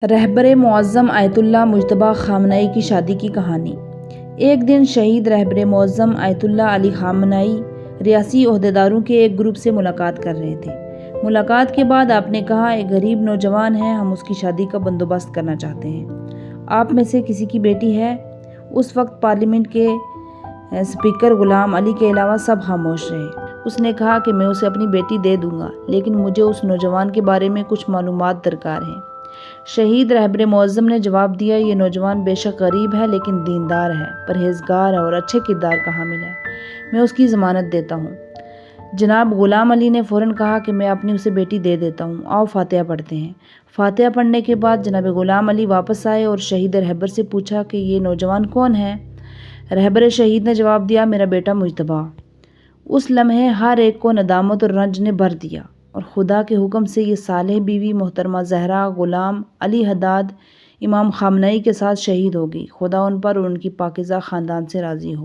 رہبر معظم آیت اللہ مجتبیٰ خامنئی کی شادی کی کہانی۔ ایک دن شہید رہبر معظم آیت اللہ علی خامنئی ریاسی عہدیداروں کے ایک گروپ سے ملاقات کر رہے تھے۔ ملاقات کے بعد آپ نے کہا، ایک غریب نوجوان ہے، ہم اس کی شادی کا بندوبست کرنا چاہتے ہیں۔ آپ میں سے کسی کی بیٹی ہے؟ اس وقت پارلیمنٹ کے اسپیکر غلام علی کے علاوہ سب خاموش رہے۔ اس نے کہا کہ میں اسے اپنی بیٹی دے دوں گا، لیکن مجھے اس نوجوان کے بارے میں کچھ معلومات درکار ہیں۔ شہید رہبر معظم نے جواب دیا، یہ نوجوان بے شک غریب ہے لیکن دیندار ہے، پرہیزگار ہے اور اچھے کردار کا حامل ہے، میں اس کی ضمانت دیتا ہوں۔ جناب غلام علی نے فوراً کہا کہ میں اپنی اسے بیٹی دے دیتا ہوں، آؤ فاتحہ پڑھتے ہیں۔ فاتحہ پڑھنے کے بعد جناب غلام علی واپس آئے اور شہید رہبر سے پوچھا کہ یہ نوجوان کون ہے؟ رہبر شہید نے جواب دیا، میرا بیٹا مجتبیٰ۔ اس لمحے ہر ایک کو ندامت اور رنج نے بھر دیا، اور خدا کے حکم سے یہ صالح بیوی محترمہ زہرا غلام علی حداد امام خامنئی کے ساتھ شہید ہو گئی۔ خدا ان پر اور ان کی پاکیزہ خاندان سے راضی ہو۔